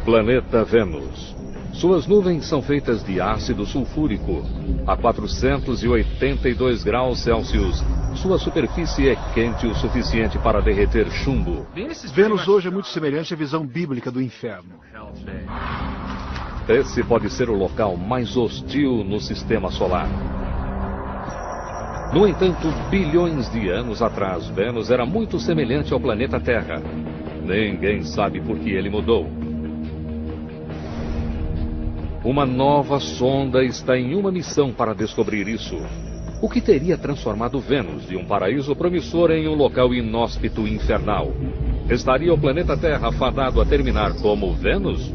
Planeta Vênus. Suas nuvens são feitas de ácido sulfúrico. A 482 graus Celsius, sua superfície é quente o suficiente para derreter chumbo. Vênus hoje é muito semelhante à visão bíblica do inferno. Esse pode ser o local mais hostil no sistema solar. No entanto, bilhões de anos atrás, Vênus era muito semelhante ao planeta Terra. Ninguém sabe por que ele mudou. Uma nova sonda está em uma missão para descobrir isso. O que teria transformado Vênus de um paraíso promissor em um local inóspito e infernal? Estaria o planeta Terra fadado a terminar como Vênus?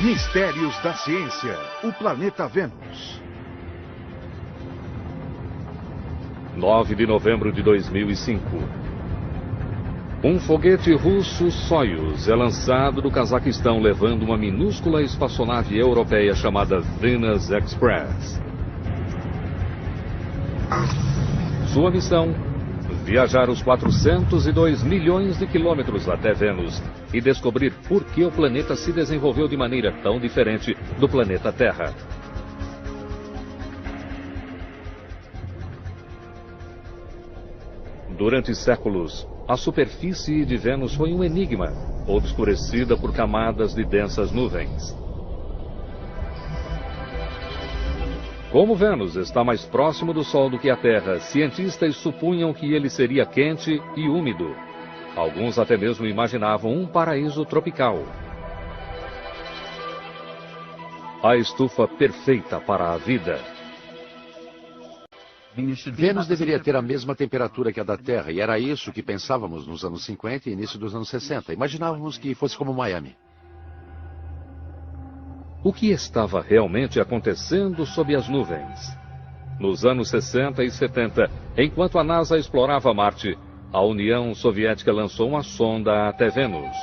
Mistérios da ciência. O planeta Vênus. 9 de novembro de 2005. Um foguete russo Soyuz é lançado do Cazaquistão levando uma minúscula espaçonave europeia chamada Venus Express. Sua missão: viajar os 402 milhões de quilômetros até Vênus e descobrir por que o planeta se desenvolveu de maneira tão diferente do planeta Terra. Durante séculos, a superfície de Vênus foi um enigma, obscurecida por camadas de densas nuvens. Como Vênus está mais próximo do Sol do que a Terra, cientistas supunham que ele seria quente e úmido. Alguns até mesmo imaginavam um paraíso tropical. A estufa perfeita para a vida. Vênus deveria ter a mesma temperatura que a da Terra, e era isso que pensávamos nos anos 50 e início dos anos 60. Imaginávamos que fosse como Miami. O que estava realmente acontecendo sob as nuvens? Nos anos 60 e 70, enquanto a NASA explorava Marte, a União Soviética lançou uma sonda até Vênus.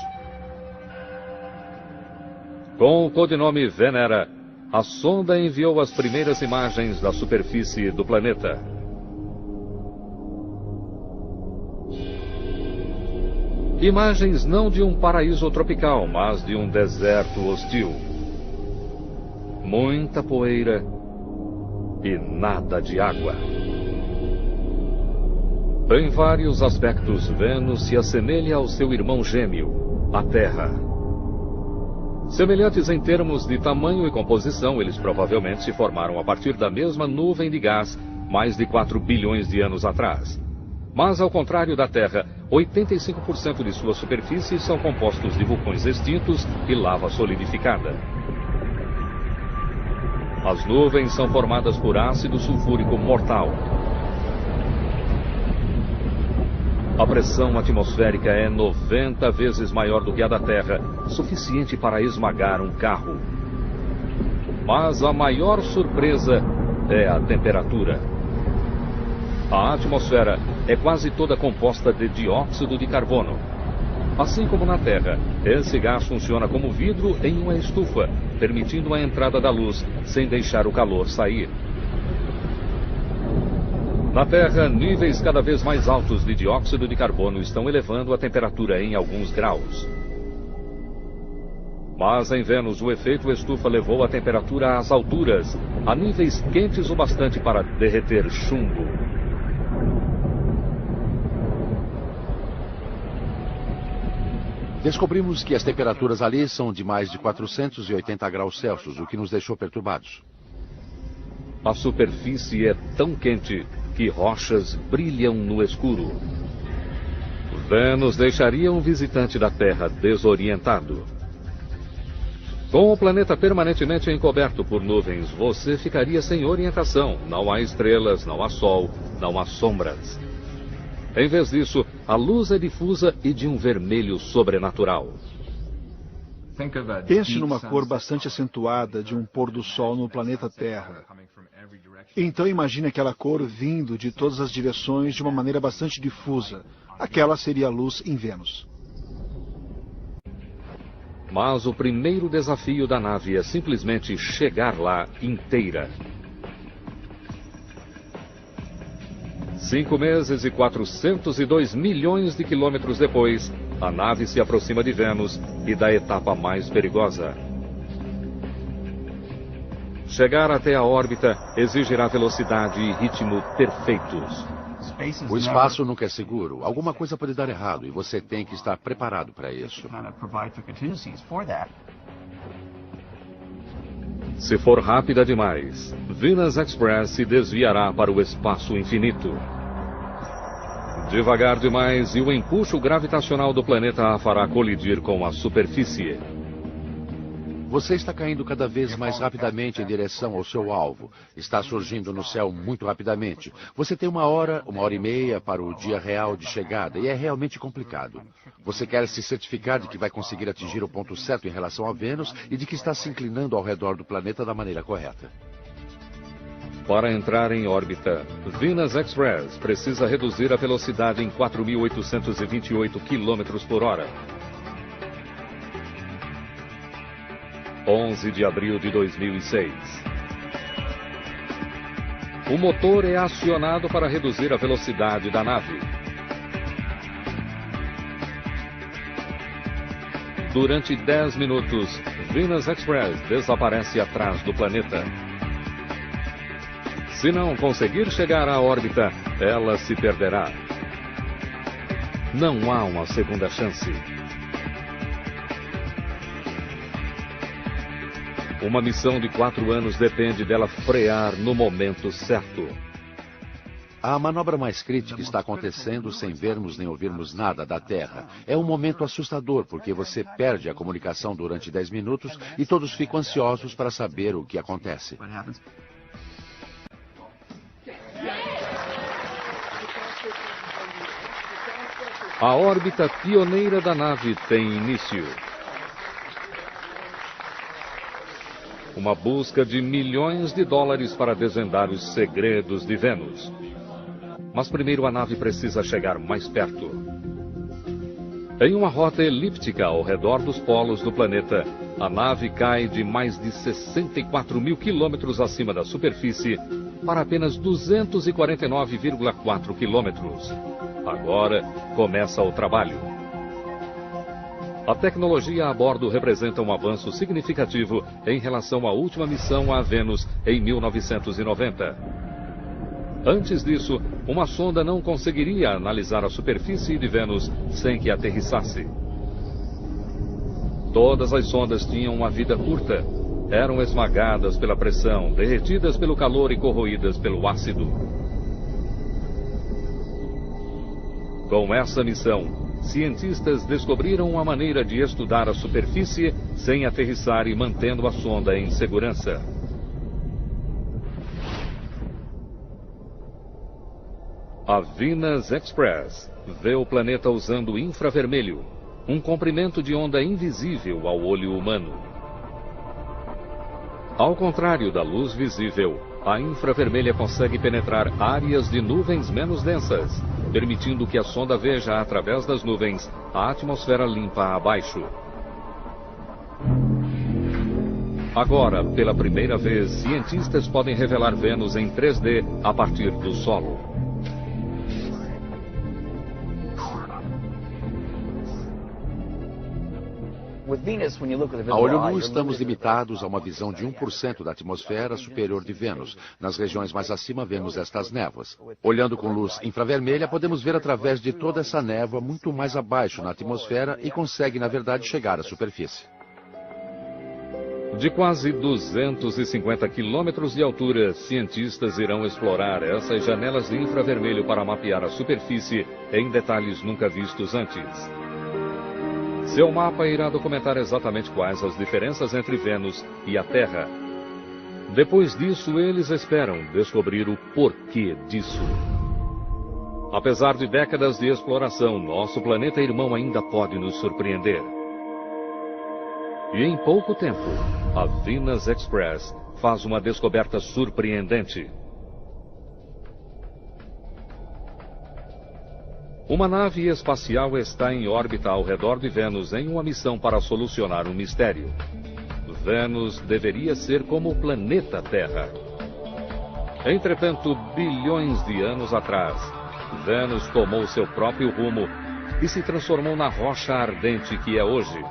Com o codinome Venera, a sonda enviou as primeiras imagens da superfície do planeta. Imagens não de um paraíso tropical, mas de um deserto hostil. Muita poeira e nada de água. Em vários aspectos, Vênus se assemelha ao seu irmão gêmeo, a Terra. Semelhantes em termos de tamanho e composição, eles provavelmente se formaram a partir da mesma nuvem de gás mais de 4 bilhões de anos atrás. Mas, ao contrário da Terra, 85% de sua superfície são compostos de vulcões extintos e lava solidificada. As nuvens são formadas por ácido sulfúrico mortal. A pressão atmosférica é 90 vezes maior do que a da Terra, suficiente para esmagar um carro. Mas a maior surpresa é a temperatura. A atmosfera é quase toda composta de dióxido de carbono. Assim como na Terra, esse gás funciona como vidro em uma estufa, permitindo a entrada da luz sem deixar o calor sair. Na Terra, níveis cada vez mais altos de dióxido de carbono estão elevando a temperatura em alguns graus. Mas em Vênus, o efeito estufa levou a temperatura às alturas, a níveis quentes o bastante para derreter chumbo. Descobrimos que as temperaturas ali são de mais de 480 graus Celsius, o que nos deixou perturbados. A superfície é tão quente que rochas brilham no escuro. Vênus deixaria um visitante da Terra desorientado. Com o planeta permanentemente encoberto por nuvens, você ficaria sem orientação. Não há estrelas, não há sol, não há sombras. Em vez disso, a luz é difusa e de um vermelho sobrenatural. Pense numa cor bastante acentuada de um pôr do sol no planeta Terra. Então imagine aquela cor vindo de todas as direções de uma maneira bastante difusa. Aquela seria a luz em Vênus. Mas o primeiro desafio da nave é simplesmente chegar lá inteira. 5 meses e 402 milhões de quilômetros depois, a nave se aproxima de Vênus e da etapa mais perigosa. Chegar até a órbita exigirá velocidade e ritmo perfeitos. O espaço nunca é seguro. Alguma coisa pode dar errado e você tem que estar preparado para isso. Se for rápida demais, Venus Express se desviará para o espaço infinito. Devagar demais e o empuxo gravitacional do planeta a fará colidir com a superfície. Você está caindo cada vez mais rapidamente em direção ao seu alvo. Está surgindo no céu muito rapidamente. Você tem uma hora e meia para o dia real de chegada e é realmente complicado. Você quer se certificar de que vai conseguir atingir o ponto certo em relação a Vênus e de que está se inclinando ao redor do planeta da maneira correta. Para entrar em órbita, Venus Express precisa reduzir a velocidade em 4.828 km por hora. 11 de abril de 2006. O motor é acionado para reduzir a velocidade da nave. Durante 10 minutos, Venus Express desaparece atrás do planeta. Se não conseguir chegar à órbita, ela se perderá. Não há uma segunda chance. Uma missão de 4 anos depende dela frear no momento certo. A manobra mais crítica está acontecendo sem vermos nem ouvirmos nada da Terra. É um momento assustador, porque você perde a comunicação durante 10 minutos e todos ficam ansiosos para saber o que acontece. A órbita pioneira da nave tem início. Uma busca de milhões de dólares para desvendar os segredos de Vênus. Mas primeiro a nave precisa chegar mais perto. Em uma rota elíptica ao redor dos polos do planeta, a nave cai de mais de 64 mil quilômetros acima da superfície para apenas 249,4 quilômetros. Agora começa o trabalho. A tecnologia a bordo representa um avanço significativo em relação à última missão a Vênus em 1990. Antes disso, uma sonda não conseguiria analisar a superfície de Vênus sem que aterrissasse. Todas as sondas tinham uma vida curta. Eram esmagadas pela pressão, derretidas pelo calor e corroídas pelo ácido. Com essa missão, cientistas descobriram uma maneira de estudar a superfície sem aterrissar e mantendo a sonda em segurança. A Venus Express vê o planeta usando infravermelho, um comprimento de onda invisível ao olho humano. Ao contrário da luz visível, a infravermelha consegue penetrar áreas de nuvens menos densas, permitindo que a sonda veja através das nuvens a atmosfera limpa abaixo. Agora, pela primeira vez, cientistas podem revelar Vênus em 3D a partir do solo. A olho nu, estamos limitados a uma visão de 1% da atmosfera superior de Vênus. Nas regiões mais acima, vemos estas névoas. Olhando com luz infravermelha, podemos ver através de toda essa névoa muito mais abaixo na atmosfera e consegue, na verdade, chegar à superfície. De quase 250 quilômetros de altura, cientistas irão explorar essas janelas de infravermelho para mapear a superfície em detalhes nunca vistos antes. Seu mapa irá documentar exatamente quais as diferenças entre Vênus e a Terra. Depois disso, eles esperam descobrir o porquê disso. Apesar de décadas de exploração, nosso planeta irmão ainda pode nos surpreender. E em pouco tempo, a Venus Express faz uma descoberta surpreendente. Uma nave espacial está em órbita ao redor de Vênus em uma missão para solucionar um mistério. Vênus deveria ser como o planeta Terra. Entretanto, bilhões de anos atrás, Vênus tomou seu próprio rumo e se transformou na rocha ardente que é hoje.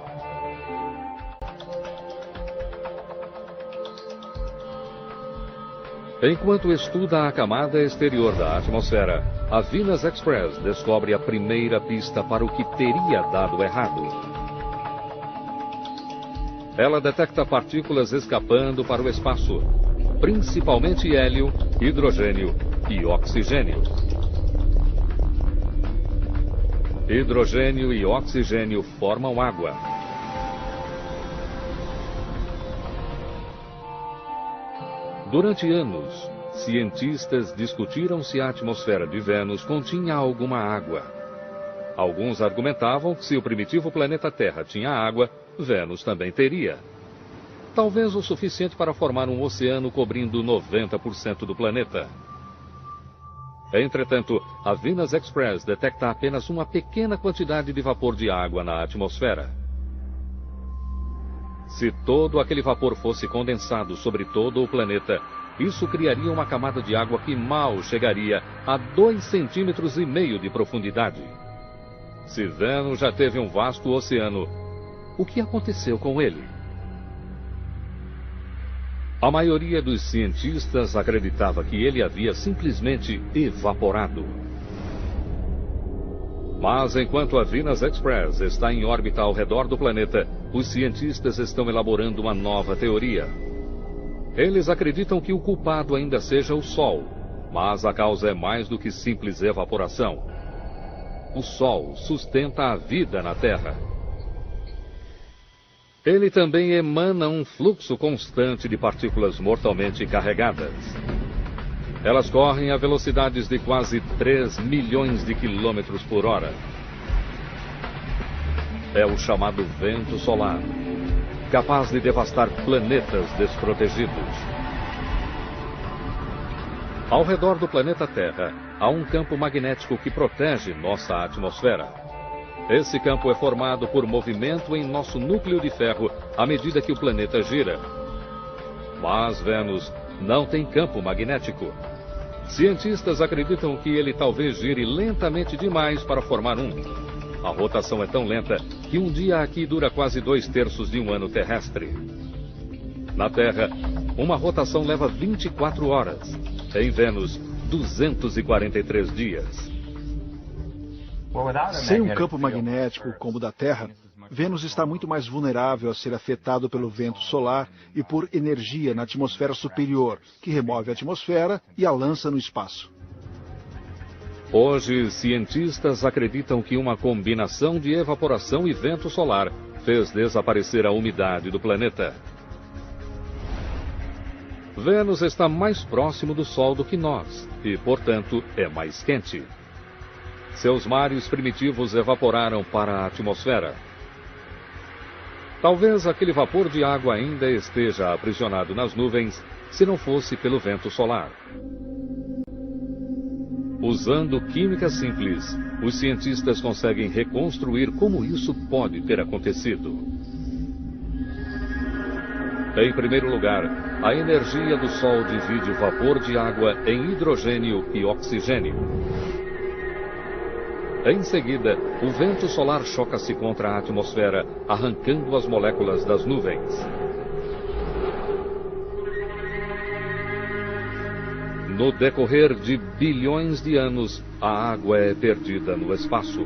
Enquanto estuda a camada exterior da atmosfera, a Venus Express descobre a primeira pista para o que teria dado errado. Ela detecta partículas escapando para o espaço, principalmente hélio, hidrogênio e oxigênio. Hidrogênio e oxigênio formam água. Durante anos, cientistas discutiram se a atmosfera de Vênus continha alguma água. Alguns argumentavam que se o primitivo planeta Terra tinha água, Vênus também teria. Talvez o suficiente para formar um oceano cobrindo 90% do planeta. Entretanto, a Venus Express detecta apenas uma pequena quantidade de vapor de água na atmosfera. Se todo aquele vapor fosse condensado sobre todo o planeta, isso criaria uma camada de água que mal chegaria a 2,5 centímetros de profundidade. Se Vênus já teve um vasto oceano, o que aconteceu com ele? A maioria dos cientistas acreditava que ele havia simplesmente evaporado. Mas enquanto a Venus Express está em órbita ao redor do planeta, os cientistas estão elaborando uma nova teoria. Eles acreditam que o culpado ainda seja o Sol, mas a causa é mais do que simples evaporação. O Sol sustenta a vida na Terra. Ele também emana um fluxo constante de partículas mortalmente carregadas. Elas correm a velocidades de quase 3 milhões de quilômetros por hora. É o chamado vento solar, capaz de devastar planetas desprotegidos. Ao redor do planeta Terra, há um campo magnético que protege nossa atmosfera. Esse campo é formado por movimento em nosso núcleo de ferro à medida que o planeta gira. Mas Vênus não tem campo magnético. Cientistas acreditam que ele talvez gire lentamente demais para formar um. A rotação é tão lenta que um dia aqui dura quase 2/3 de um ano terrestre. Na Terra, uma rotação leva 24 horas. Em Vênus, 243 dias. Sem um campo magnético como o da Terra, Vênus está muito mais vulnerável a ser afetado pelo vento solar e por energia na atmosfera superior, que remove a atmosfera e a lança no espaço. Hoje, cientistas acreditam que uma combinação de evaporação e vento solar fez desaparecer a umidade do planeta. Vênus está mais próximo do Sol do que nós e, portanto, é mais quente. Seus mares primitivos evaporaram para a atmosfera. Talvez aquele vapor de água ainda esteja aprisionado nas nuvens se não fosse pelo vento solar. Usando química simples, os cientistas conseguem reconstruir como isso pode ter acontecido. Em primeiro lugar, a energia do Sol divide o vapor de água em hidrogênio e oxigênio. Em seguida, o vento solar choca-se contra a atmosfera, arrancando as moléculas das nuvens. No decorrer de bilhões de anos, a água é perdida no espaço.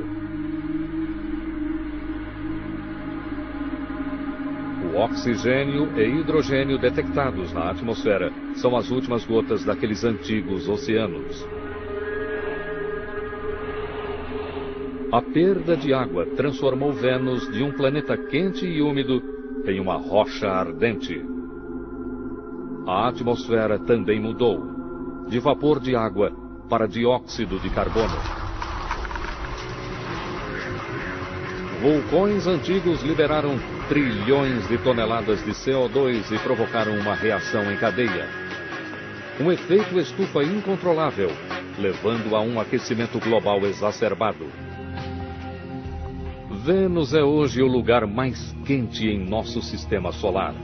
O oxigênio e hidrogênio detectados na atmosfera são as últimas gotas daqueles antigos oceanos. A perda de água transformou Vênus de um planeta quente e úmido em uma rocha ardente. A atmosfera também mudou, de vapor de água para dióxido de carbono. Vulcões antigos liberaram trilhões de toneladas de CO2 e provocaram uma reação em cadeia. Um efeito estufa incontrolável, levando a um aquecimento global exacerbado. Vênus é hoje o lugar mais quente em nosso sistema solar.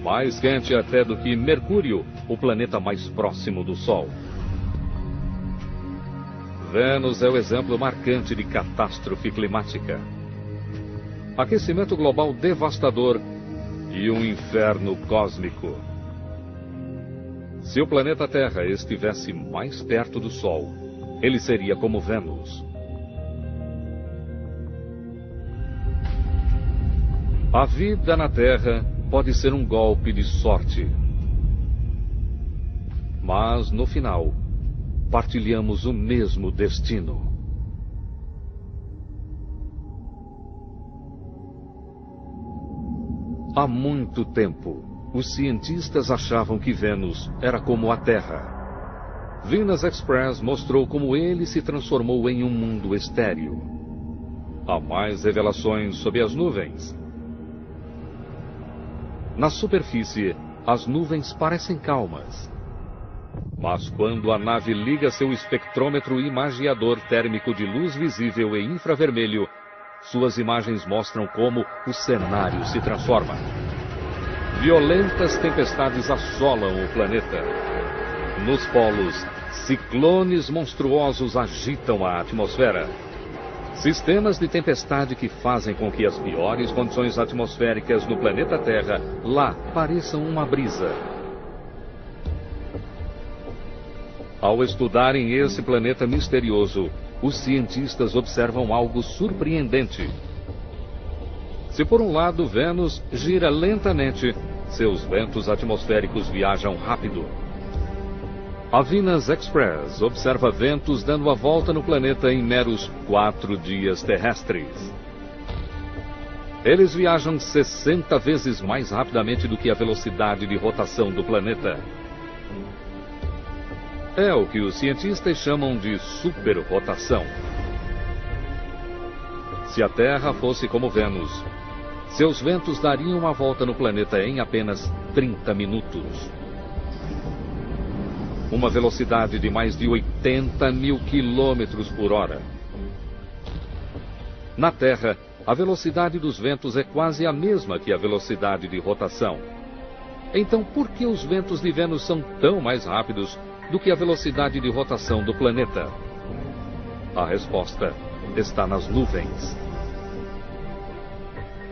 Mais quente até do que Mercúrio, o planeta mais próximo do Sol. Vênus é o exemplo marcante de catástrofe climática. Aquecimento global devastador e um inferno cósmico. Se o planeta Terra estivesse mais perto do Sol, ele seria como Vênus. A vida na Terra pode ser um golpe de sorte. Mas, no final, partilhamos o mesmo destino. Há muito tempo, os cientistas achavam que Vênus era como a Terra. Venus Express mostrou como ele se transformou em um mundo estéril. Há mais revelações sobre as nuvens. Na superfície, as nuvens parecem calmas. Mas quando a nave liga seu espectrômetro imagiador térmico de luz visível e infravermelho, suas imagens mostram como o cenário se transforma. Violentas tempestades assolam o planeta. Nos polos, ciclones monstruosos agitam a atmosfera. Sistemas de tempestade que fazem com que as piores condições atmosféricas no planeta Terra lá pareçam uma brisa. Ao estudarem esse planeta misterioso, os cientistas observam algo surpreendente. Se por um lado Vênus gira lentamente, seus ventos atmosféricos viajam rápido. A Venus Express observa ventos dando a volta no planeta em meros 4 dias terrestres. Eles viajam 60 vezes mais rapidamente do que a velocidade de rotação do planeta. É o que os cientistas chamam de superrotação. Se a Terra fosse como Vênus, seus ventos dariam a volta no planeta em apenas 30 minutos. Uma velocidade de mais de 80 mil quilômetros por hora. Na Terra, a velocidade dos ventos é quase a mesma que a velocidade de rotação. Então, por que os ventos de Vênus são tão mais rápidos do que a velocidade de rotação do planeta? A resposta está nas nuvens.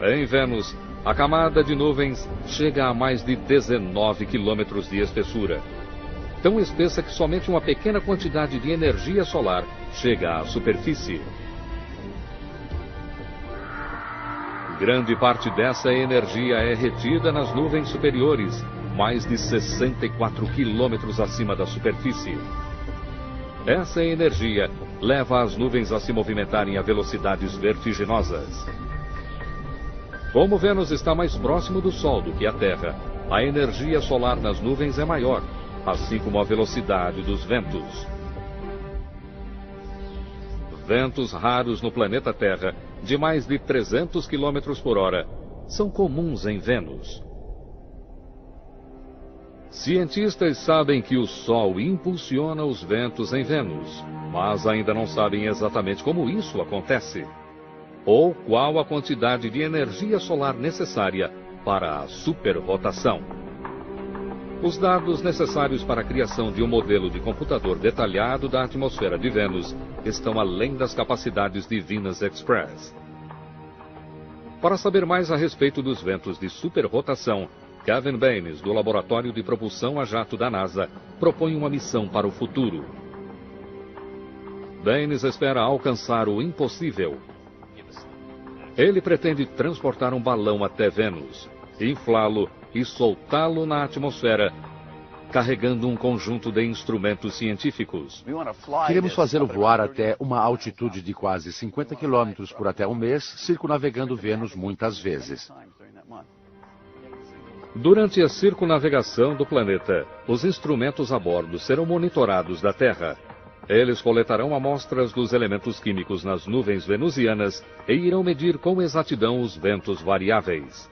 Em Vênus, a camada de nuvens chega a mais de 19 quilômetros de espessura. Tão espessa que somente uma pequena quantidade de energia solar chega à superfície. Grande parte dessa energia é retida nas nuvens superiores, mais de 64 quilômetros acima da superfície. Essa energia leva as nuvens a se movimentarem a velocidades vertiginosas. Como Vênus está mais próximo do Sol do que a Terra, a energia solar nas nuvens é maior, assim como a velocidade dos ventos. Ventos raros no planeta Terra, de mais de 300 km por hora, são comuns em Vênus. Cientistas sabem que o Sol impulsiona os ventos em Vênus, mas ainda não sabem exatamente como isso acontece, ou qual a quantidade de energia solar necessária para a superrotação. Os dados necessários para a criação de um modelo de computador detalhado da atmosfera de Vênus estão além das capacidades de Venus Express. Para saber mais a respeito dos ventos de superrotação, Kevin Baines, do Laboratório de Propulsão a Jato da NASA, propõe uma missão para o futuro. Baines espera alcançar o impossível. Ele pretende transportar um balão até Vênus, inflá-lo e soltá-lo na atmosfera, carregando um conjunto de instrumentos científicos. Queremos fazê-lo voar até uma altitude de quase 50 quilômetros por até um mês, circunnavegando Vênus muitas vezes. Durante a circunnavegação do planeta, os instrumentos a bordo serão monitorados da Terra. Eles coletarão amostras dos elementos químicos nas nuvens venusianas e irão medir com exatidão os ventos variáveis.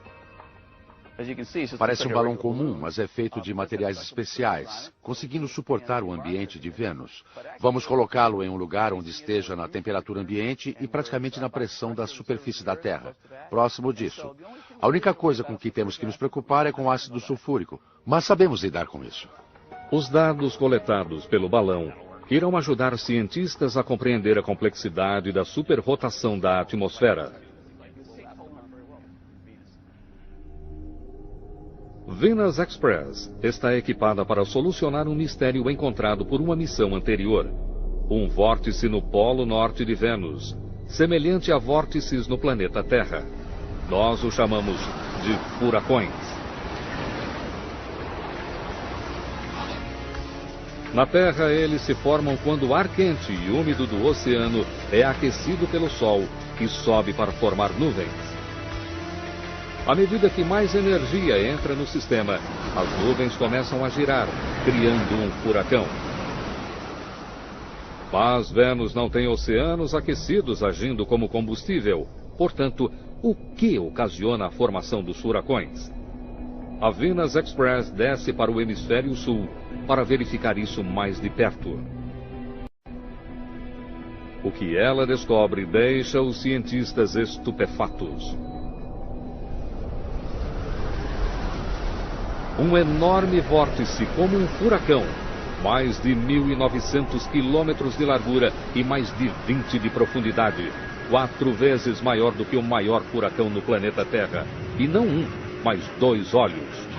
Parece um balão comum, mas é feito de materiais especiais, conseguindo suportar o ambiente de Vênus. Vamos colocá-lo em um lugar onde esteja na temperatura ambiente e praticamente na pressão da superfície da Terra, próximo disso. A única coisa com que temos que nos preocupar é com o ácido sulfúrico, mas sabemos lidar com isso. Os dados coletados pelo balão irão ajudar cientistas a compreender a complexidade da superrotação da atmosfera. Venus Express está equipada para solucionar um mistério encontrado por uma missão anterior. Um vórtice no polo norte de Vênus, semelhante a vórtices no planeta Terra. Nós o chamamos de furacões. Na Terra, eles se formam quando o ar quente e úmido do oceano é aquecido pelo Sol e sobe para formar nuvens. À medida que mais energia entra no sistema, as nuvens começam a girar, criando um furacão. Mas Vênus não tem oceanos aquecidos agindo como combustível. Portanto, o que ocasiona a formação dos furacões? A Venus Express desce para o hemisfério sul para verificar isso mais de perto. O que ela descobre deixa os cientistas estupefatos. Um enorme vórtice como um furacão, mais de 1.900 quilômetros de largura e mais de 20 de profundidade, 4 vezes maior do que o maior furacão no planeta Terra. E não um, mas 2 olhos.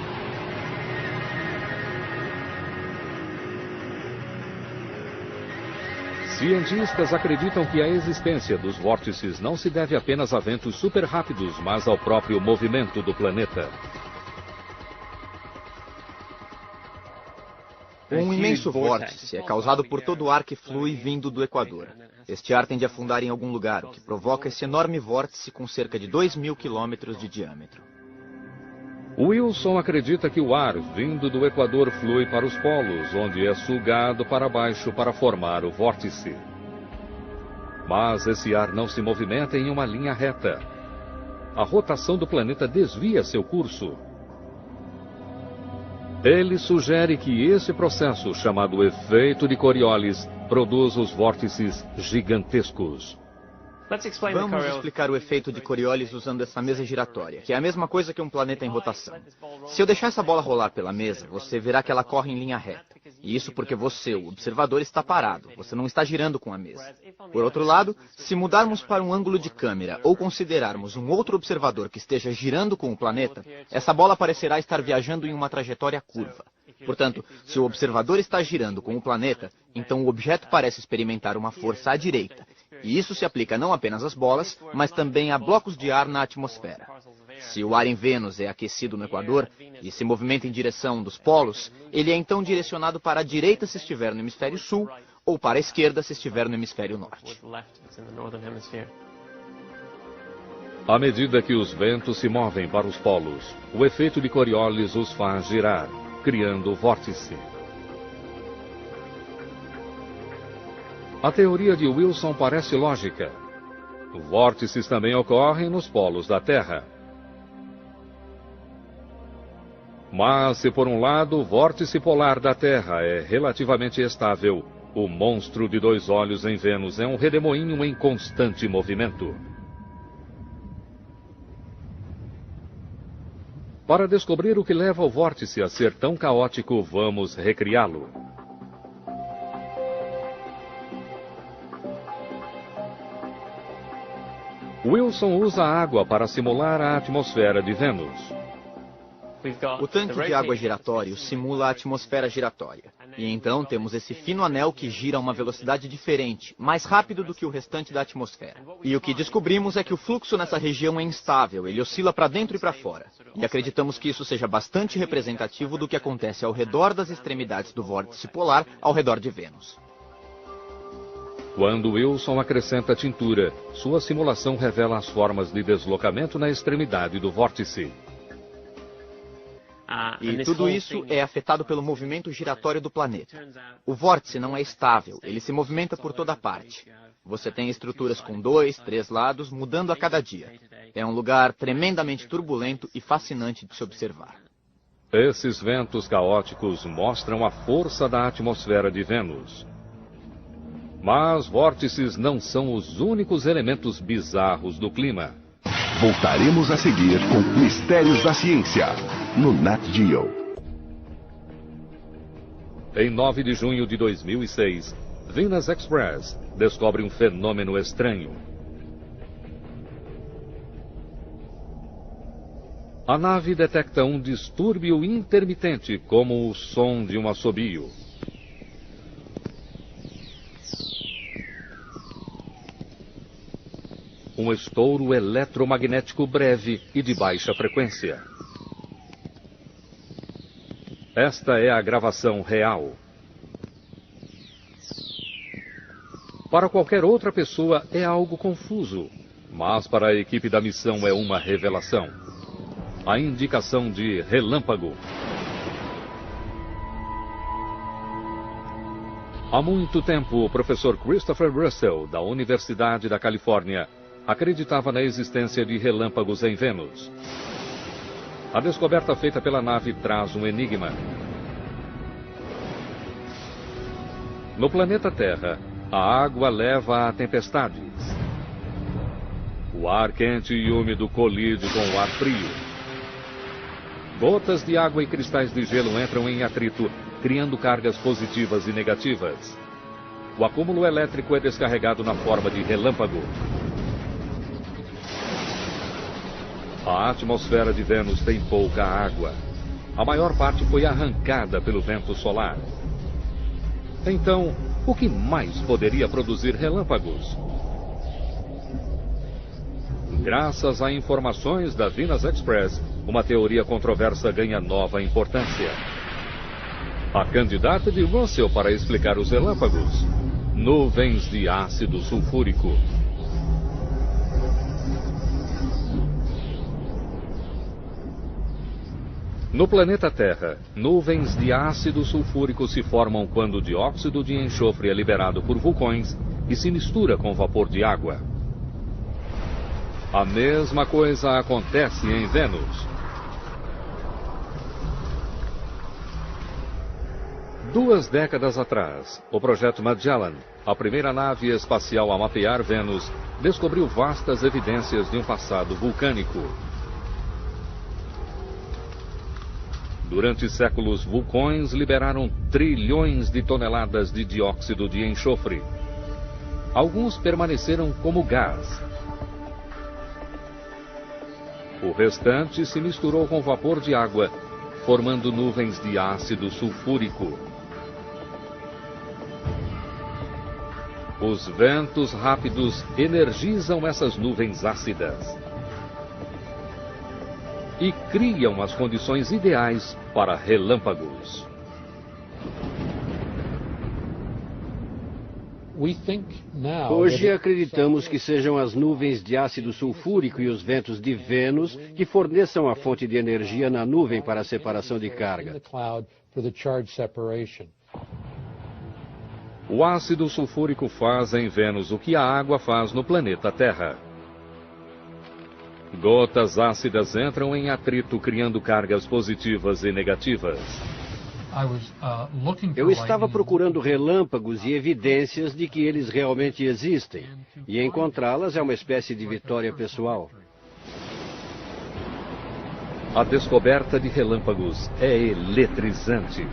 Cientistas acreditam que a existência dos vórtices não se deve apenas a ventos super rápidos, mas ao próprio movimento do planeta. Um imenso vórtice é causado por todo o ar que flui vindo do Equador. Este ar tende a afundar em algum lugar, o que provoca esse enorme vórtice com cerca de 2.000 quilômetros de diâmetro. Wilson acredita que o ar vindo do Equador flui para os polos, onde é sugado para baixo para formar o vórtice. Mas esse ar não se movimenta em uma linha reta. A rotação do planeta desvia seu curso. Ele sugere que esse processo, chamado efeito de Coriolis, produz os vórtices gigantescos. Vamos explicar o efeito de Coriolis usando essa mesa giratória, que é a mesma coisa que um planeta em rotação. Se eu deixar essa bola rolar pela mesa, você verá que ela corre em linha reta. E isso porque você, o observador, está parado. Você não está girando com a mesa. Por outro lado, se mudarmos para um ângulo de câmera ou considerarmos um outro observador que esteja girando com o planeta, essa bola parecerá estar viajando em uma trajetória curva. Portanto, se o observador está girando com o planeta, então o objeto parece experimentar uma força à direita. E isso se aplica não apenas às bolas, mas também a blocos de ar na atmosfera. Se o ar em Vênus é aquecido no Equador e se movimenta em direção dos polos, ele é então direcionado para a direita se estiver no hemisfério sul ou para a esquerda se estiver no hemisfério norte. À medida que os ventos se movem para os polos, o efeito de Coriolis os faz girar, criando o vórtice. A teoria de Wilson parece lógica. Vórtices também ocorrem nos polos da Terra. Mas, se por um lado o vórtice polar da Terra é relativamente estável, o monstro de 2 olhos em Vênus é um redemoinho em constante movimento. Para descobrir o que leva o vórtice a ser tão caótico, vamos recriá-lo. Wilson usa água para simular a atmosfera de Vênus. O tanque de água giratório simula a atmosfera giratória. E então temos esse fino anel que gira a uma velocidade diferente, mais rápido do que o restante da atmosfera. E o que descobrimos é que o fluxo nessa região é instável, ele oscila para dentro e para fora. E acreditamos que isso seja bastante representativo do que acontece ao redor das extremidades do vórtice polar ao redor de Vênus. Quando Wilson acrescenta tintura, sua simulação revela as formas de deslocamento na extremidade do vórtice. E tudo isso é afetado pelo movimento giratório do planeta. O vórtice não é estável, ele se movimenta por toda parte. Você tem estruturas com 2, 3 lados, mudando a cada dia. É um lugar tremendamente turbulento e fascinante de se observar. Esses ventos caóticos mostram a força da atmosfera de Vênus. Mas vórtices não são os únicos elementos bizarros do clima. Voltaremos a seguir com Mistérios da Ciência, no Nat Geo. Em 9 de junho de 2006, Venus Express descobre um fenômeno estranho. A nave detecta um distúrbio intermitente, como o som de um assobio. Um estouro eletromagnético breve e de baixa frequência. Esta é a gravação real. Para qualquer outra pessoa é algo confuso, mas para a equipe da missão é uma revelação. A indicação de relâmpago. Há muito tempo, o professor Christopher Russell, da Universidade da Califórnia, acreditava na existência de relâmpagos em Vênus. A descoberta feita pela nave traz um enigma. No planeta Terra, a água leva a tempestades. O ar quente e úmido colide com o ar frio. Gotas de água e cristais de gelo entram em atrito, criando cargas positivas e negativas. O acúmulo elétrico é descarregado na forma de relâmpago. A atmosfera de Vênus tem pouca água. A maior parte foi arrancada pelo vento solar. Então, o que mais poderia produzir relâmpagos? Graças a informações da Venus Express, uma teoria controversa ganha nova importância. A candidata de Russell para explicar os relâmpagos: nuvens de ácido sulfúrico. No planeta Terra, nuvens de ácido sulfúrico se formam quando o dióxido de enxofre é liberado por vulcões e se mistura com vapor de água. A mesma coisa acontece em Vênus. 2 décadas atrás, o projeto Magellan, a primeira nave espacial a mapear Vênus, descobriu vastas evidências de um passado vulcânico. Durante séculos, vulcões liberaram trilhões de toneladas de dióxido de enxofre. Alguns permaneceram como gás. O restante se misturou com vapor de água, formando nuvens de ácido sulfúrico. Os ventos rápidos energizam essas nuvens ácidas e criam as condições ideais para relâmpagos. Hoje acreditamos que sejam as nuvens de ácido sulfúrico e os ventos de Vênus que forneçam a fonte de energia na nuvem para a separação de carga. O ácido sulfúrico faz em Vênus o que a água faz no planeta Terra. Gotas ácidas entram em atrito, criando cargas positivas e negativas. Eu estava procurando relâmpagos e evidências de que eles realmente existem, e encontrá-las é uma espécie de vitória pessoal. A descoberta de relâmpagos é eletrizante.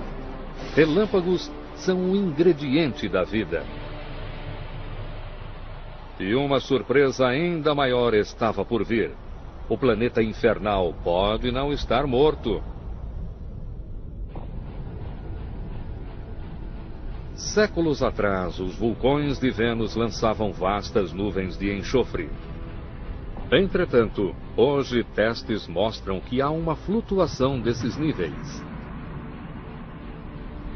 Relâmpagos são um ingrediente da vida. E uma surpresa ainda maior estava por vir. O planeta infernal pode não estar morto. Séculos atrás, os vulcões de Vênus lançavam vastas nuvens de enxofre. Entretanto, hoje testes mostram que há uma flutuação desses níveis.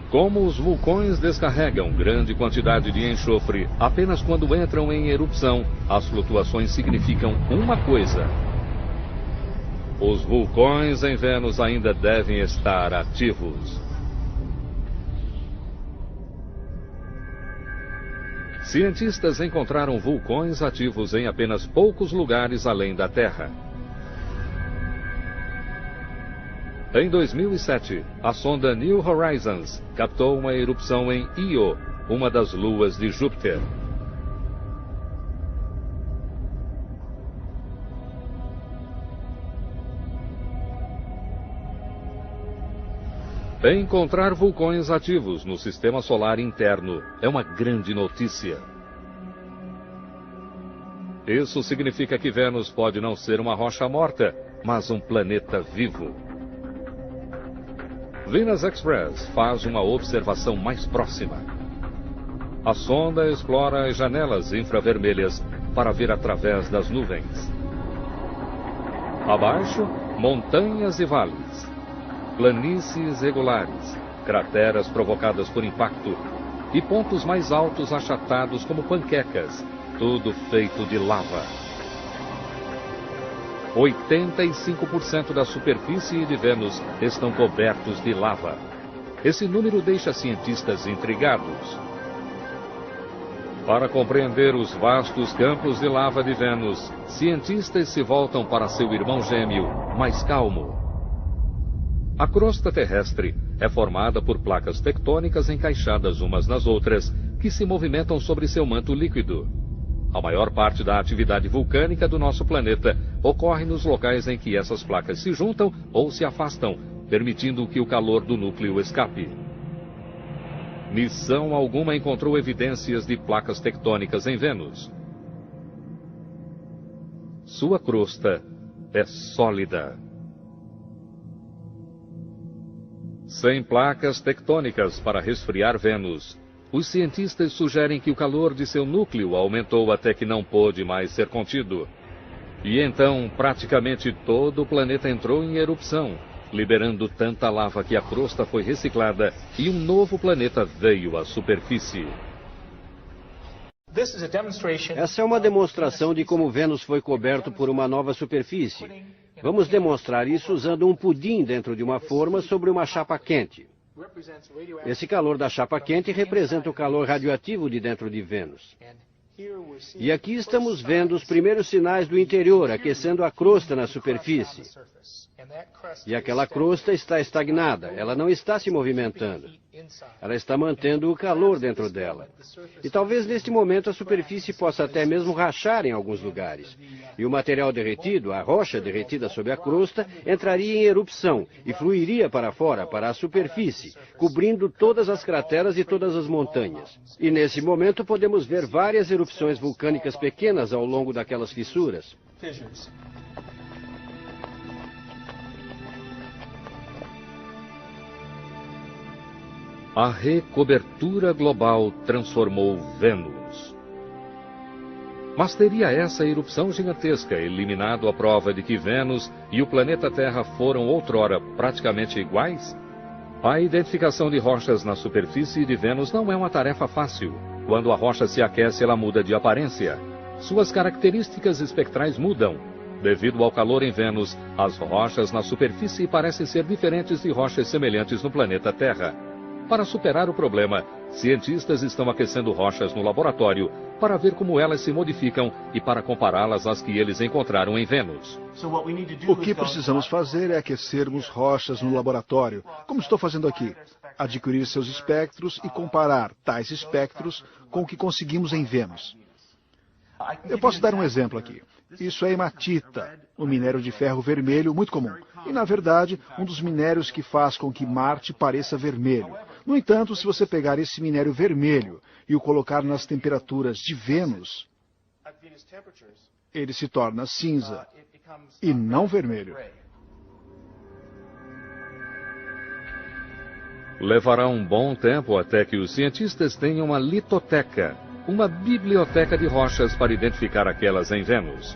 Como os vulcões descarregam grande quantidade de enxofre apenas quando entram em erupção, as flutuações significam uma coisa: os vulcões em Vênus ainda devem estar ativos. Cientistas encontraram vulcões ativos em apenas poucos lugares além da Terra. Em 2007, a sonda New Horizons captou uma erupção em Io, uma das luas de Júpiter. Encontrar vulcões ativos no sistema solar interno é uma grande notícia. Isso significa que Vênus pode não ser uma rocha morta, mas um planeta vivo. Venus Express faz uma observação mais próxima. A sonda explora as janelas infravermelhas para ver através das nuvens. Abaixo, montanhas e vales, planícies regulares, crateras provocadas por impacto e pontos mais altos achatados como panquecas, tudo feito de lava. 85% da superfície de Vênus estão cobertos de lava. Esse número deixa cientistas intrigados. Para compreender os vastos campos de lava de Vênus, cientistas se voltam para seu irmão gêmeo, mais calmo. A crosta terrestre é formada por placas tectônicas encaixadas umas nas outras, que se movimentam sobre seu manto líquido. A maior parte da atividade vulcânica do nosso planeta ocorre nos locais em que essas placas se juntam ou se afastam, permitindo que o calor do núcleo escape. Missão alguma encontrou evidências de placas tectônicas em Vênus. Sua crosta é sólida. Sem placas tectônicas para resfriar Vênus, os cientistas sugerem que o calor de seu núcleo aumentou até que não pôde mais ser contido. E então, praticamente todo o planeta entrou em erupção, liberando tanta lava que a crosta foi reciclada e um novo planeta veio à superfície. Essa é uma demonstração de como Vênus foi coberto por uma nova superfície. Vamos demonstrar isso usando um pudim dentro de uma forma sobre uma chapa quente. Esse calor da chapa quente representa o calor radioativo de dentro de Vênus. E aqui estamos vendo os primeiros sinais do interior aquecendo a crosta na superfície. E aquela crosta está estagnada, ela não está se movimentando. Ela está mantendo o calor dentro dela. E talvez neste momento a superfície possa até mesmo rachar em alguns lugares. E o material derretido, a rocha derretida sob a crosta, entraria em erupção e fluiria para fora, para a superfície, cobrindo todas as crateras e todas as montanhas. E nesse momento podemos ver várias erupções vulcânicas pequenas ao longo daquelas fissuras. A recobertura global transformou Vênus. Mas teria essa erupção gigantesca eliminado a prova de que Vênus e o planeta Terra foram outrora praticamente iguais? A identificação de rochas na superfície de Vênus não é uma tarefa fácil. Quando a rocha se aquece, ela muda de aparência. Suas características espectrais mudam. Devido ao calor em Vênus, as rochas na superfície parecem ser diferentes de rochas semelhantes no planeta Terra. Para superar o problema, cientistas estão aquecendo rochas no laboratório para ver como elas se modificam e para compará-las às que eles encontraram em Vênus. O que precisamos fazer é aquecermos rochas no laboratório, como estou fazendo aqui. Adquirir seus espectros e comparar tais espectros com o que conseguimos em Vênus. Eu posso dar um exemplo aqui. Isso é hematita, um minério de ferro vermelho muito comum. E, na verdade, um dos minérios que faz com que Marte pareça vermelho. No entanto, se você pegar esse minério vermelho e o colocar nas temperaturas de Vênus, ele se torna cinza e não vermelho. Levará um bom tempo até que os cientistas tenham uma litoteca, uma biblioteca de rochas para identificar aquelas em Vênus.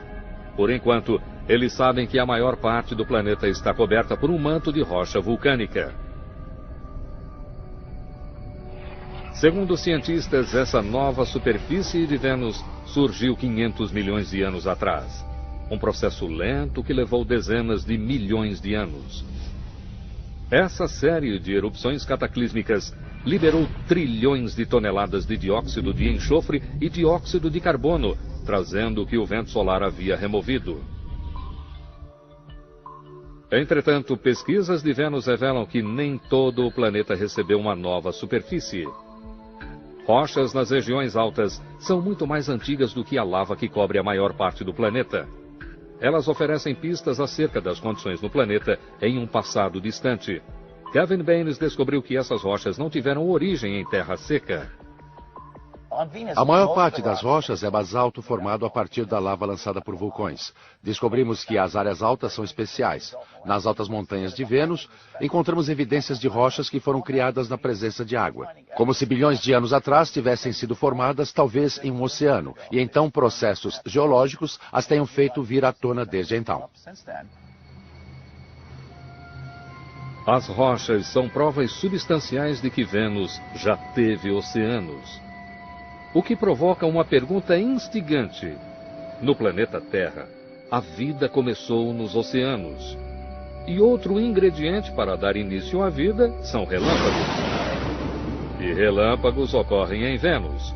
Por enquanto, eles sabem que a maior parte do planeta está coberta por um manto de rocha vulcânica. Segundo os cientistas, essa nova superfície de Vênus surgiu 500 milhões de anos atrás. Um processo lento que levou dezenas de milhões de anos. Essa série de erupções cataclísmicas liberou trilhões de toneladas de dióxido de enxofre e dióxido de carbono, trazendo o que o vento solar havia removido. Entretanto, pesquisas de Vênus revelam que nem todo o planeta recebeu uma nova superfície. Rochas nas regiões altas são muito mais antigas do que a lava que cobre a maior parte do planeta. Elas oferecem pistas acerca das condições no planeta em um passado distante. Kevin Baines descobriu que essas rochas não tiveram origem em terra seca. A maior parte das rochas é basalto formado a partir da lava lançada por vulcões. Descobrimos que as áreas altas são especiais. Nas altas montanhas de Vênus, encontramos evidências de rochas que foram criadas na presença de água. Como se bilhões de anos atrás tivessem sido formadas, talvez em um oceano, e então processos geológicos as tenham feito vir à tona desde então. As rochas são provas substanciais de que Vênus já teve oceanos. O que provoca uma pergunta instigante. No planeta Terra, a vida começou nos oceanos. E outro ingrediente para dar início à vida são relâmpagos. E relâmpagos ocorrem em Vênus.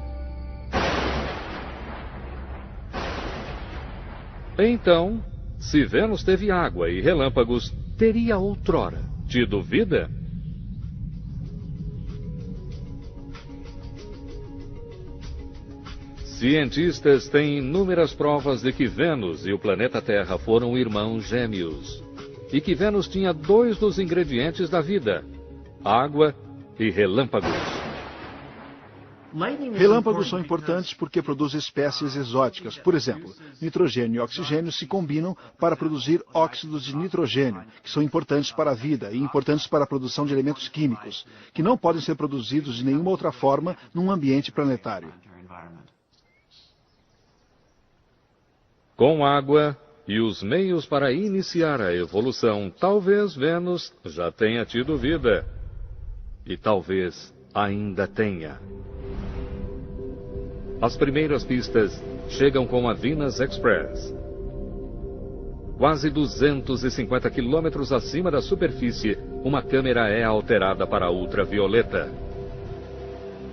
Então, se Vênus teve água e relâmpagos, teria outrora tido vida? Cientistas têm inúmeras provas de que Vênus e o planeta Terra foram irmãos gêmeos. E que Vênus tinha dois dos ingredientes da vida: água e relâmpagos. Relâmpagos são importantes porque produzem espécies exóticas. Por exemplo, nitrogênio e oxigênio se combinam para produzir óxidos de nitrogênio, que são importantes para a vida e importantes para a produção de elementos químicos, que não podem ser produzidos de nenhuma outra forma num ambiente planetário. Com água e os meios para iniciar a evolução, talvez Vênus já tenha tido vida. E talvez ainda tenha. As primeiras pistas chegam com a Venus Express. Quase 250 quilômetros acima da superfície, uma câmera é alterada para ultravioleta.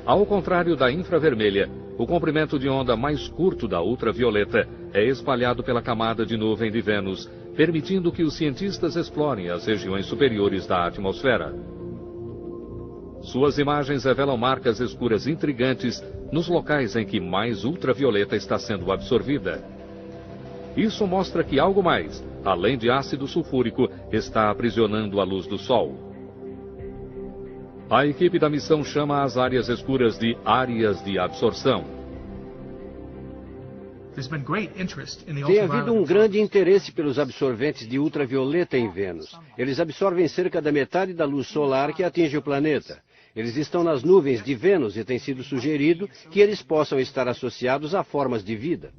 Ao contrário da infravermelha, o comprimento de onda mais curto da ultravioleta é espalhado pela camada de nuvem de Vênus, permitindo que os cientistas explorem as regiões superiores da atmosfera. Suas imagens revelam marcas escuras intrigantes nos locais em que mais ultravioleta está sendo absorvida. Isso mostra que algo mais, além de ácido sulfúrico, está aprisionando a luz do Sol. A equipe da missão chama as áreas escuras de áreas de absorção. Tem havido um grande interesse pelos absorventes de ultravioleta em Vênus. Eles absorvem cerca da metade da luz solar que atinge o planeta. Eles estão nas nuvens de Vênus e tem sido sugerido que eles possam estar associados a formas de vida.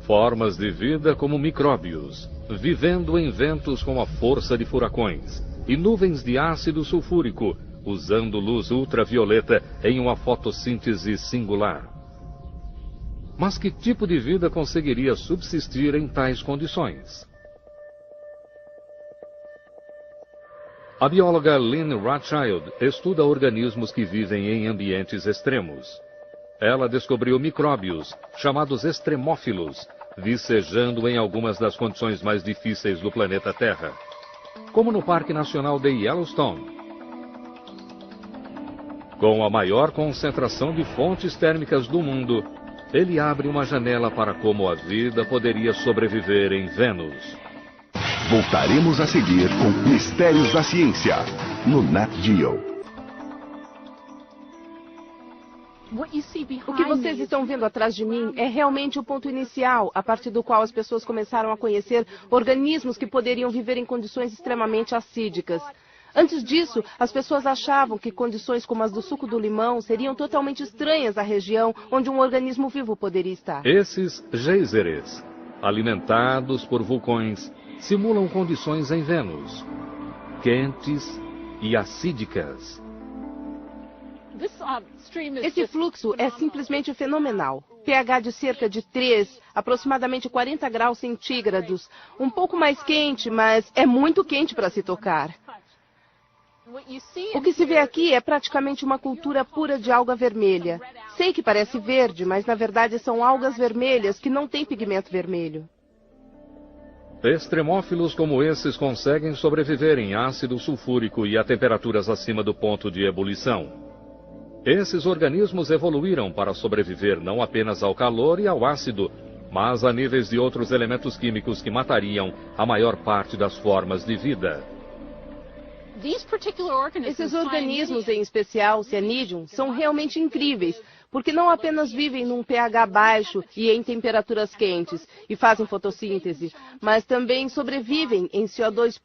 Formas de vida como micróbios, vivendo em ventos com a força de furacões, e nuvens de ácido sulfúrico, usando luz ultravioleta em uma fotossíntese singular. Mas que tipo de vida conseguiria subsistir em tais condições? A bióloga Lynn Rothschild estuda organismos que vivem em ambientes extremos. Ela descobriu micróbios, chamados extremófilos, vicejando em algumas das condições mais difíceis do planeta Terra, como no Parque Nacional de Yellowstone. Com a maior concentração de fontes térmicas do mundo, ele abre uma janela para como a vida poderia sobreviver em Vênus. Voltaremos a seguir com Mistérios da Ciência, no Nat Geo. O que vocês estão vendo atrás de mim é realmente o ponto inicial, a partir do qual as pessoas começaram a conhecer organismos que poderiam viver em condições extremamente acídicas. Antes disso, as pessoas achavam que condições como as do suco do limão seriam totalmente estranhas à região onde um organismo vivo poderia estar. Esses geysers, alimentados por vulcões, simulam condições em Vênus, quentes e acídicas. Esse fluxo é simplesmente fenomenal. pH de cerca de 3, aproximadamente 40 graus centígrados. Um pouco mais quente, mas é muito quente para se tocar. O que se vê aqui é praticamente uma cultura pura de alga vermelha. Sei que parece verde, mas na verdade são algas vermelhas que não têm pigmento vermelho. Extremófilos como esses conseguem sobreviver em ácido sulfúrico e a temperaturas acima do ponto de ebulição. Esses organismos evoluíram para sobreviver não apenas ao calor e ao ácido, mas a níveis de outros elementos químicos que matariam a maior parte das formas de vida. Esses organismos, em especial Cyanidum, são realmente incríveis, porque não apenas vivem num pH baixo e em temperaturas quentes e fazem fotossíntese, mas também sobrevivem em CO2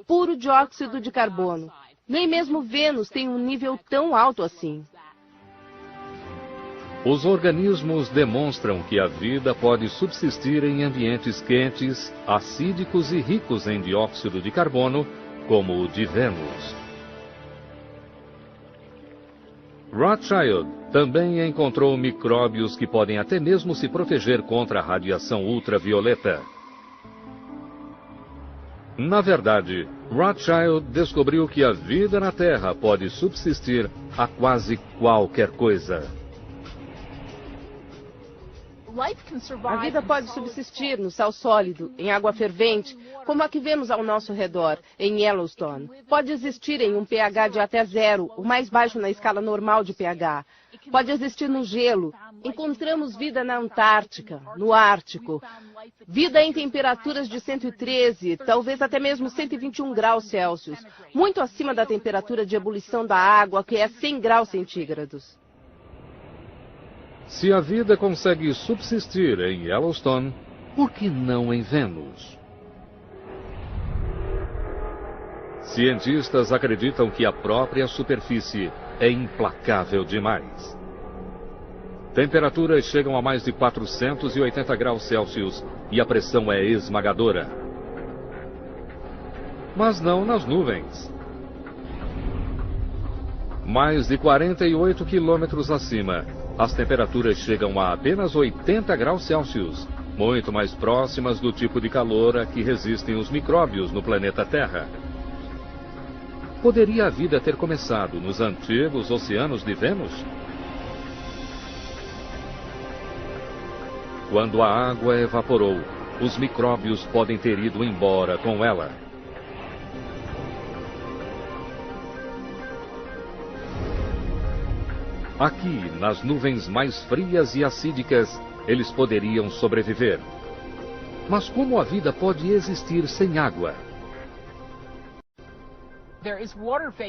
puro dióxido de carbono. Nem mesmo Vênus tem um nível tão alto assim. Os organismos demonstram que a vida pode subsistir em ambientes quentes, acídicos e ricos em dióxido de carbono, como o de Vênus. Rothschild também encontrou micróbios que podem até mesmo se proteger contra a radiação ultravioleta. Na verdade, Rothschild descobriu que a vida na Terra pode subsistir a quase qualquer coisa. A vida pode subsistir no sal sólido, em água fervente, como a que vemos ao nosso redor, em Yellowstone. Pode existir em um pH de até 0, o mais baixo na escala normal de pH. Pode existir no gelo. Encontramos vida na Antártica, no Ártico. Vida em temperaturas de 113, talvez até mesmo 121 graus Celsius, muito acima da temperatura de ebulição da água, que é 100 graus centígrados. Se a vida consegue subsistir em Yellowstone, por que não em Vênus? Cientistas acreditam que a própria superfície é implacável demais. Temperaturas chegam a mais de 480 graus Celsius e a pressão é esmagadora. Mas não nas nuvens. Mais de 48 quilômetros acima, as temperaturas chegam a apenas 80 graus Celsius, muito mais próximas do tipo de calor a que resistem os micróbios no planeta Terra. Poderia a vida ter começado nos antigos oceanos de Vênus? Quando a água evaporou, os micróbios podem ter ido embora com ela. Aqui, nas nuvens mais frias e acídicas, eles poderiam sobreviver. Mas como a vida pode existir sem água?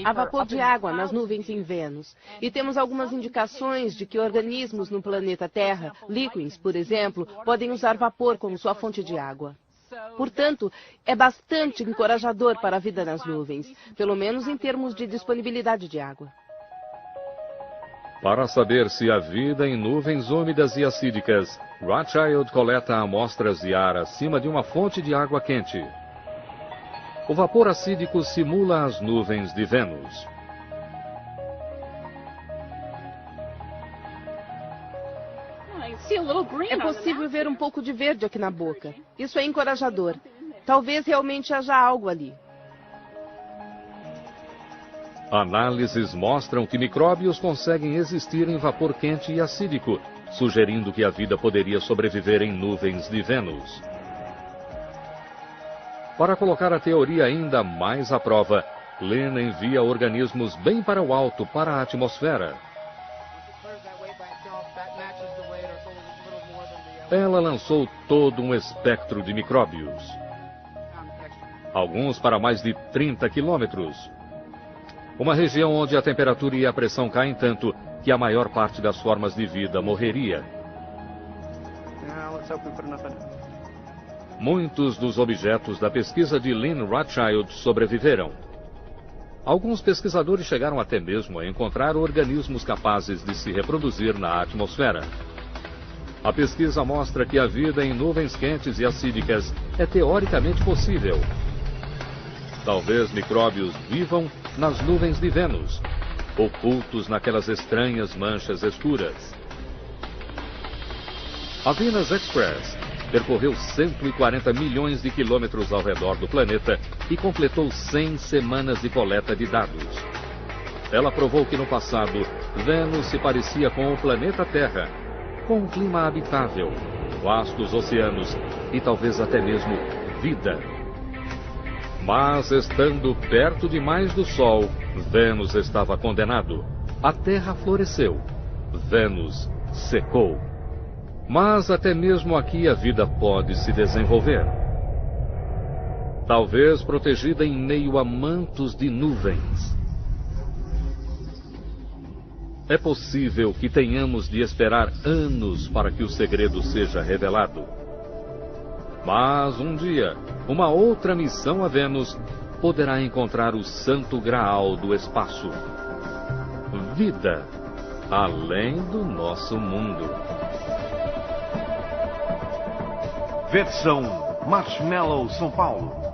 Há vapor de água nas nuvens em Vênus. E temos algumas indicações de que organismos no planeta Terra, líquens, por exemplo, podem usar vapor como sua fonte de água. Portanto, é bastante encorajador para a vida nas nuvens, pelo menos em termos de disponibilidade de água. Para saber se há vida em nuvens úmidas e acídicas, Rothschild coleta amostras de ar acima de uma fonte de água quente. O vapor acídico simula as nuvens de Vênus. É possível ver um pouco de verde aqui na boca. Isso é encorajador. Talvez realmente haja algo ali. Análises mostram que micróbios conseguem existir em vapor quente e acídico, sugerindo que a vida poderia sobreviver em nuvens de Vênus. Para colocar a teoria ainda mais à prova, Lynn envia organismos bem para o alto, para a atmosfera. Ela lançou todo um espectro de micróbios. Alguns para mais de 30 quilômetros. Uma região onde a temperatura e a pressão caem tanto que a maior parte das formas de vida morreria. Muitos dos objetos da pesquisa de Lynn Rothschild sobreviveram. Alguns pesquisadores chegaram até mesmo a encontrar organismos capazes de se reproduzir na atmosfera. A pesquisa mostra que a vida em nuvens quentes e acídicas é teoricamente possível. Talvez micróbios vivam nas nuvens de Vênus, ocultos naquelas estranhas manchas escuras. A Venus Express percorreu 140 milhões de quilômetros ao redor do planeta e completou 100 semanas de coleta de dados. Ela provou que no passado, Vênus se parecia com o planeta Terra, com um clima habitável, vastos oceanos e talvez até mesmo vida. Mas, estando perto demais do Sol, Vênus estava condenado. A Terra floresceu. Vênus secou. Mas até mesmo aqui a vida pode se desenvolver. talvez protegida em meio a mantos de nuvens. É possível que tenhamos de esperar anos para que o segredo seja revelado. Mas um dia, uma outra missão a Vênus poderá encontrar o santo graal do espaço. Vida além do nosso mundo. Versão Marshmallow São Paulo.